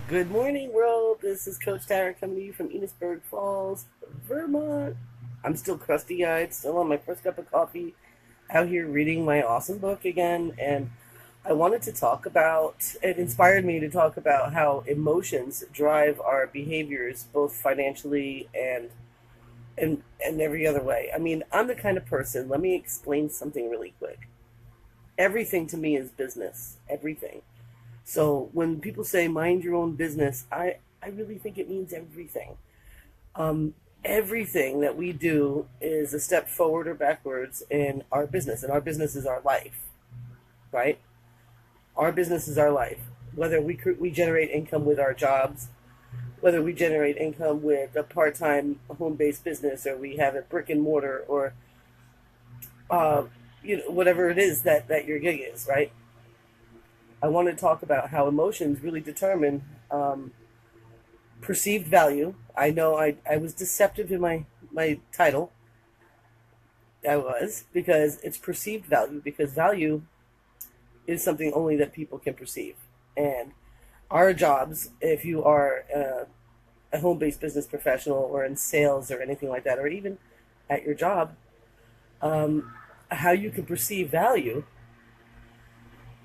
Good morning, world. This is Coach Tara coming to you from Enosburg Falls, Vermont. I'm still crusty eyed, still on my first cup of coffee, out here reading my awesome book again. And I wanted to talk about, it inspired me to talk about how emotions drive our behaviors, both financially and every other way. I mean, I'm the kind of person, let me explain something really quick. Everything to me is business, everything. So when people say mind your own business, I really think it means everything. Everything that we do is a step forward or backwards in our business, and our business is our life, right? Our business is our life. Whether we generate income with our jobs, whether we generate income with a part-time home-based business, or we have a brick and mortar, or uh, whatever it is that your gig is, right? I want to talk about how emotions really determine perceived value. I know I was deceptive in my title. I was, because it's perceived value, because value is something only that people can perceive. And our jobs, if you are a home based business professional or in sales or anything like that, or even at your job, how you can perceive value,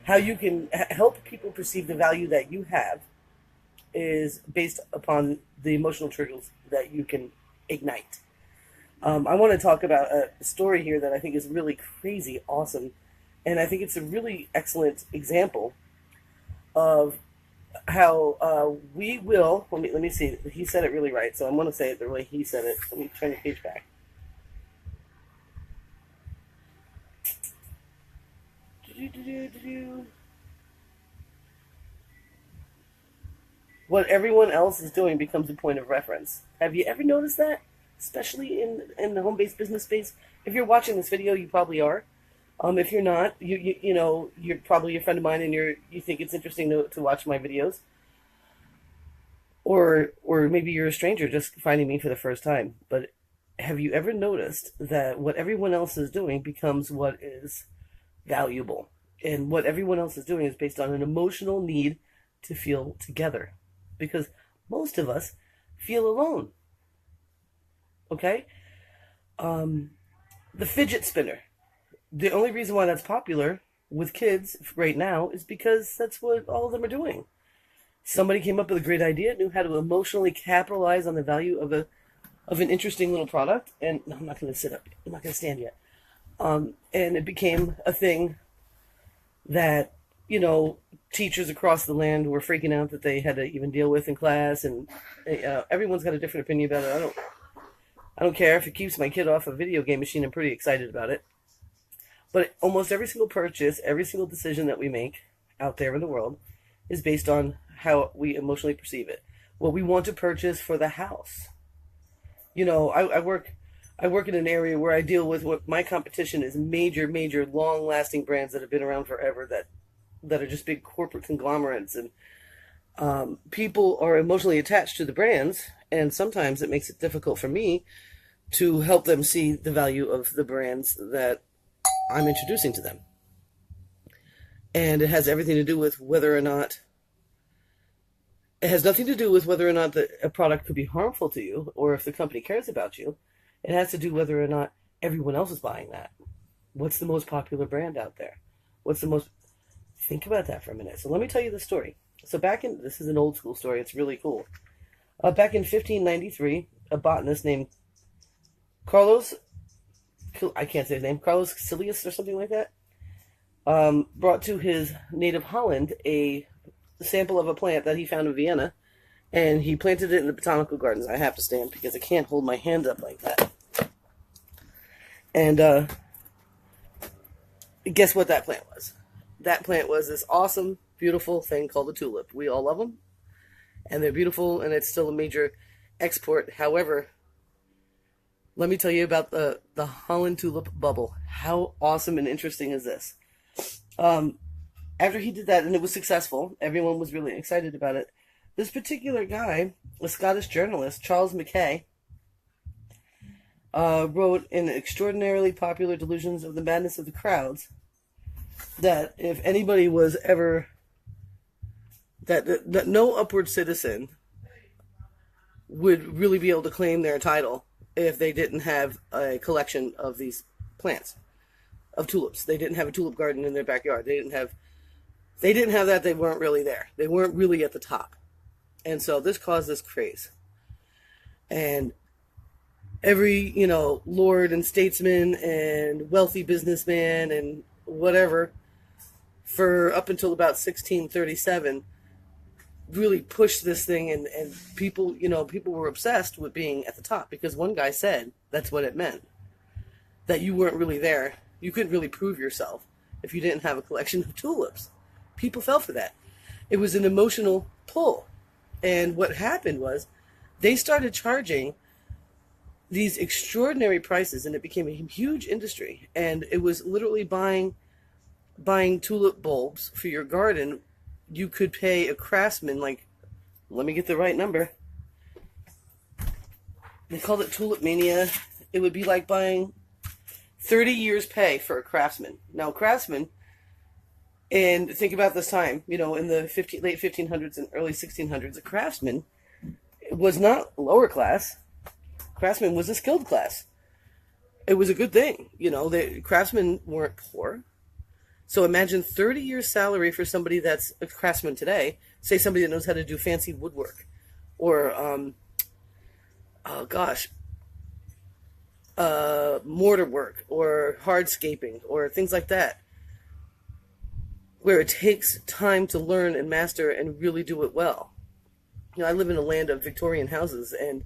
how you can help people perceive the value that you have is based upon the emotional triggers that you can ignite. I want to talk about a story here that I think is really crazy awesome, and I think it's a really excellent example of how we will. Let me see. He said it really right, so I'm going to say it the way he said it. Let me turn the page back. What everyone else is doing becomes a point of reference. Have you ever noticed that? Especially in the home based business space. If you're watching this video, you probably are. If you're not, you're probably a friend of mine, and you think it's interesting to watch my videos, or maybe you're a stranger just finding me for the first time. But have you ever noticed that what everyone else is doing becomes what is valuable, and what everyone else is doing is based on an emotional need to feel together, because most of us feel alone. Okay, the fidget spinner. The only reason why that's popular with kids right now is because that's what all of them are doing. Somebody came up with a great idea, knew how to emotionally capitalize on the value of an interesting little product, and no, I'm not going to sit up. I'm not going to stand yet. And it became a thing that teachers across the land were freaking out that they had to even deal with in class, and everyone's got a different opinion about it. I don't care if it keeps my kid off a video game machine. I'm pretty excited about it. But almost every single purchase, every single decision that we make out there in the world is based on how we emotionally perceive it. What we want to purchase for the house. I work in an area where I deal with what my competition is major, long-lasting brands that have been around forever, that are just big corporate conglomerates, and people are emotionally attached to the brands, and sometimes it makes it difficult for me to help them see the value of the brands that I'm introducing to them. And it has everything to do with whether or not it has nothing to do with whether or not a product could be harmful to you, or if the company cares about you. It has to do whether or not everyone else is buying that. What's the most popular brand out there? What's the most Think about that for a minute. So let me tell you the story. So this is an old school story. It's really cool. Back in 1593, a botanist named Carlos, I can't say his name, Carlos Caecilius or something like that, brought to his native Holland a sample of a plant that he found in Vienna, and he planted it in the botanical gardens. I have to stand because I can't hold my hand up like that. And guess what that plant was? That plant was this awesome, beautiful thing called a tulip. We all love them, and they're beautiful, and it's still a major export. However, let me tell you about the Holland tulip bubble. How awesome and interesting is this? After he did that, and it was successful, everyone was really excited about it. This particular guy, a Scottish journalist, Charles Mackay, wrote in extraordinarily popular Delusions of the Madness of the Crowds that if anybody was ever that no upward citizen would really be able to claim their title if they didn't have a collection of these plants, of tulips. They didn't have a tulip garden in their backyard. They didn't have that. They weren't really there. They weren't really at the top. And so this caused this craze. And every, lord and statesman and wealthy businessman and whatever, for up until about 1637, really pushed this thing, and people were obsessed with being at the top, because one guy said that's what it meant, that you weren't really there. You couldn't really prove yourself if you didn't have a collection of tulips. People fell for that. It was an emotional pull. And what happened was they started charging these extraordinary prices, and it became a huge industry. And it was literally buying tulip bulbs for your garden. You could pay a craftsman, like, let me get the right number. They called it Tulip Mania. It would be like buying 30 years' pay for a craftsman. Now, craftsman, and think about this time, in the late 1500s and early 1600s, a craftsman was not lower class. Craftsman was a skilled class. It was a good thing. The craftsmen weren't poor. So imagine 30 years salary for somebody that's a craftsman today. Say somebody that knows how to do fancy woodwork, or, mortar work, or hardscaping, or things like that, where it takes time to learn and master and really do it well. I live in a land of Victorian houses, and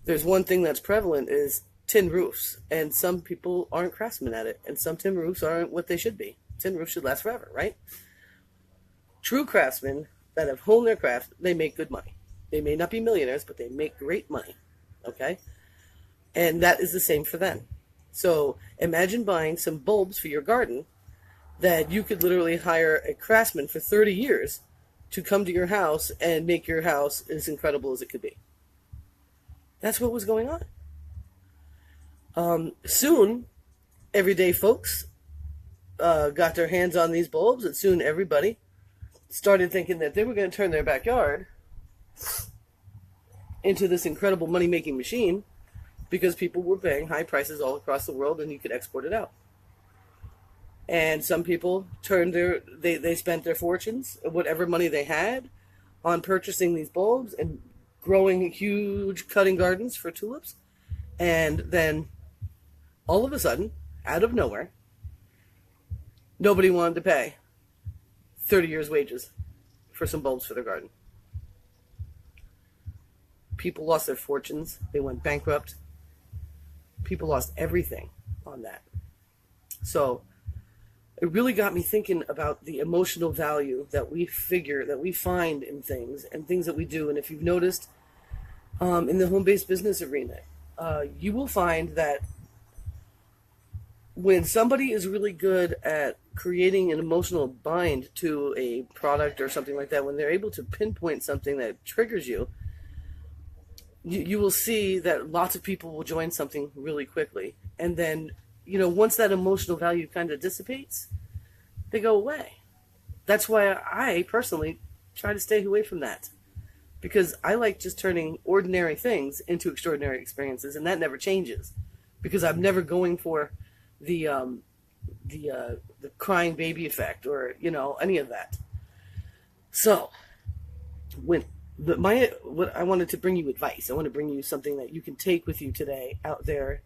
there's one thing that's prevalent is tin roofs, and some people aren't craftsmen at it, and some tin roofs aren't what they should be. Tin roofs should last forever, right? True craftsmen that have honed their craft, they make good money. They may not be millionaires, but they make great money, okay? And that is the same for them. So imagine buying some bulbs for your garden that you could literally hire a craftsman for 30 years to come to your house and make your house as incredible as it could be. That's what was going on. Soon, everyday folks got their hands on these bulbs, and soon everybody started thinking that they were going to turn their backyard into this incredible money-making machine, because people were paying high prices all across the world, and you could export it out. And some people they spent their fortunes, whatever money they had, on purchasing these bulbs and growing huge cutting gardens for tulips. And then, all of a sudden, out of nowhere, nobody wanted to pay 30 years' wages for some bulbs for their garden. People lost their fortunes. They went bankrupt. People lost everything on that. So it really got me thinking about the emotional value that we find in things, and things that we do. And if you've noticed, in the home-based business arena, you will find that when somebody is really good at creating an emotional bind to a product or something like that, when they're able to pinpoint something that triggers you, you will see that lots of people will join something really quickly. And then, once that emotional value kind of dissipates, they go away. That's why I personally try to stay away from that, because I like just turning ordinary things into extraordinary experiences, and that never changes, because I'm never going for the crying baby effect, or any of that. So what I wanted to bring you advice. I want to bring you something that you can take with you today out there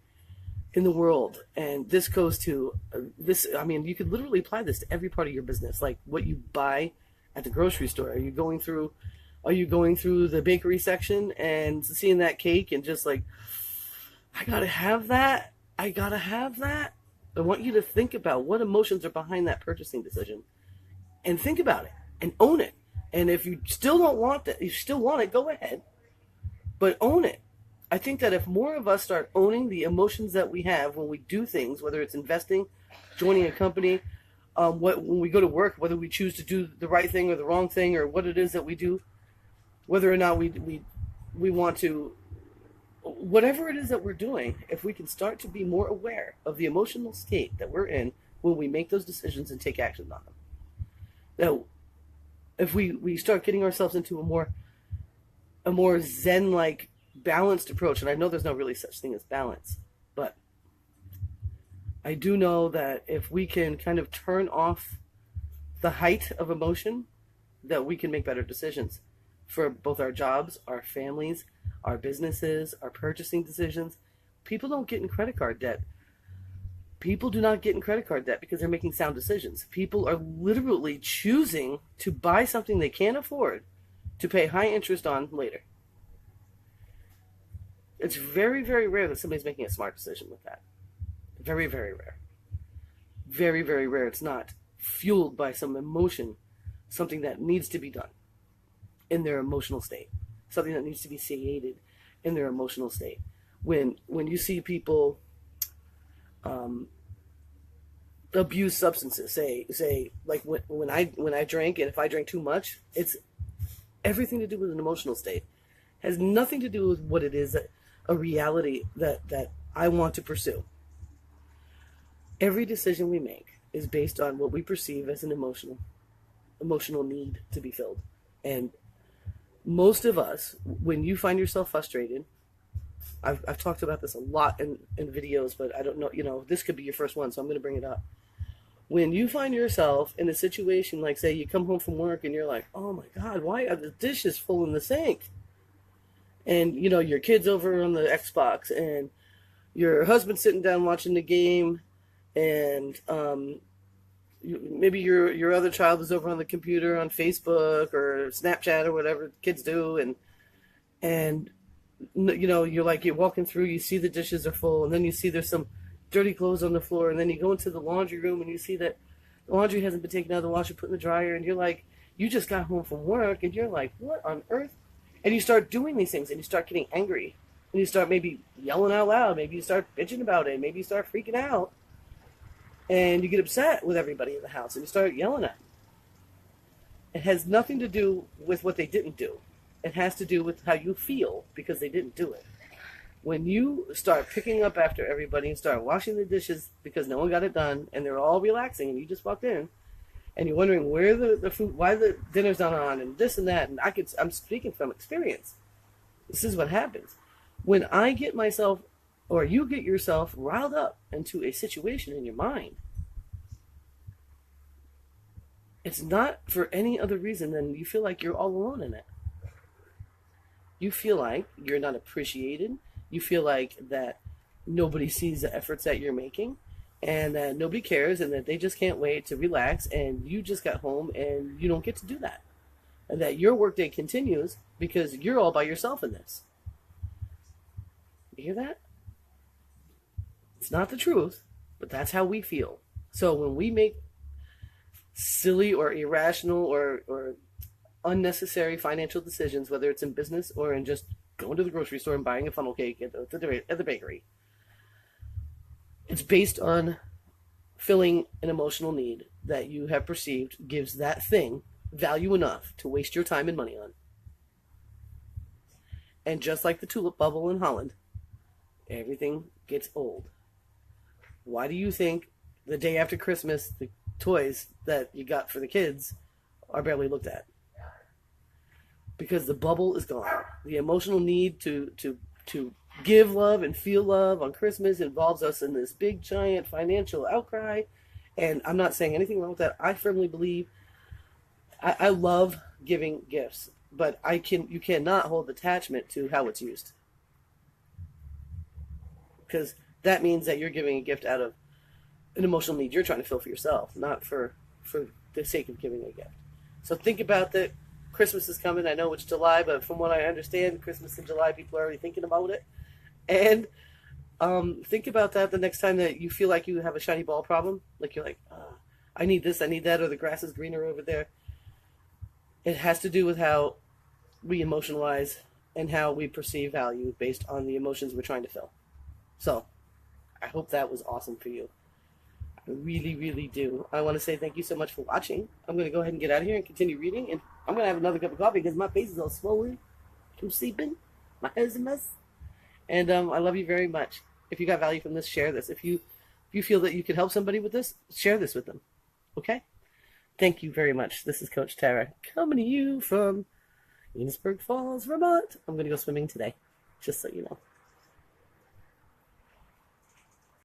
in the world. And this goes to this. I mean, you could literally apply this to every part of your business, like what you buy at the grocery store. Are you going through the bakery section and seeing that cake and just like, I gotta have that. I want you to think about what emotions are behind that purchasing decision, and think about it and own it. And if you still don't want that, you still want it, go ahead, but own it. I think that if more of us start owning the emotions that we have when we do things, whether it's investing, joining a company, when we go to work, whether we choose to do the right thing or the wrong thing, or what it is that we do, whether or not we want to, whatever it is that we're doing, if we can start to be more aware of the emotional state that we're in when we make those decisions and take action on them. Now, if we start getting ourselves into a more Zen-like balanced approach, and I know there's no really such thing as balance, but I do know that if we can kind of turn off the height of emotion, that we can make better decisions for both our jobs, our families, our businesses, our purchasing decisions. People don't get in credit card debt. People do not get in credit card debt because they're making sound decisions. People are literally choosing to buy something they can't afford to pay high interest on later. It's very, very rare that somebody's making a smart decision with that. Very, very rare. Very, very rare. It's not fueled by some emotion, something that needs to be done in their emotional state, something that needs to be satiated in their emotional state. When you see people abuse substances, say like when I drink, and if I drink too much, it's everything to do with an emotional state. It has nothing to do with what it is, a reality that I want to pursue. Every decision we make is based on what we perceive as an emotional need to be filled. And most of us, when you find yourself frustrated, I've talked about this a lot in videos, but I don't know, this could be your first one, so I'm going to bring it up. When you find yourself in a situation like, say, you come home from work and you're like, oh my God, why are the dishes full in the sink? And, your kid's over on the Xbox, and your husband's sitting down watching the game, and maybe your other child is over on the computer on Facebook or Snapchat or whatever kids do, and you're walking through, you see the dishes are full, and then you see there's some dirty clothes on the floor, and then you go into the laundry room and you see that the laundry hasn't been taken out of the washer, put in the dryer, and you're like, you just got home from work, and you're like, what on earth? And you start doing these things, and you start getting angry, and you start maybe yelling out loud, maybe you start bitching about it, maybe you start freaking out, and you get upset with everybody in the house, and you start yelling at them. It has nothing to do with what they didn't do. It has to do with how you feel because they didn't do it. When you start picking up after everybody and start washing the dishes because no one got it done, and they're all relaxing, and you just walked in, and you're wondering where the food, why the dinner's not on, and this and that, and I'm speaking from experience. This is what happens. When I get myself, or you get yourself riled up into a situation in your mind, it's not for any other reason than you feel like you're all alone in it. You feel like you're not appreciated. You feel like that nobody sees the efforts that you're making, and that nobody cares, and that they just can't wait to relax, and you just got home and you don't get to do that. And that your workday continues because you're all by yourself in this. You hear that? It's not the truth, but that's how we feel. So when we make silly or irrational or unnecessary financial decisions, whether it's in business or in just going to the grocery store and buying a funnel cake at the bakery, it's based on filling an emotional need that you have perceived gives that thing value enough to waste your time and money on. And just like the tulip bubble in Holland, everything gets old. Why do you think the day after Christmas, the toys that you got for the kids are barely looked at? Because the bubble is gone. The emotional need to give love and feel love on Christmas involves us in this big, giant financial outcry. And I'm not saying anything wrong with that. I firmly believe I love giving gifts, but you cannot hold attachment to how it's used. Because that means that you're giving a gift out of an emotional need you're trying to fill for yourself, not for the sake of giving a gift. So think about that. Christmas is coming. I know it's July, but from what I understand, Christmas in July, people are already thinking about it. And think about that the next time that you feel like you have a shiny ball problem. Like you're like, I need this, I need that, or the grass is greener over there. It has to do with how we emotionalize and how we perceive value based on the emotions we're trying to fill. So I hope that was awesome for you. I really, really do. I want to say thank you so much for watching. I'm going to go ahead and get out of here and continue reading. And I'm going to have another cup of coffee because my face is all swollen from sleeping. My head is a mess. And I love you very much. If you got value from this, share this. If you feel that you could help somebody with this, share this with them. Okay? Thank you very much. This is Coach Tara coming to you from Enosburg Falls, Vermont. I'm going to go swimming today, just so you know.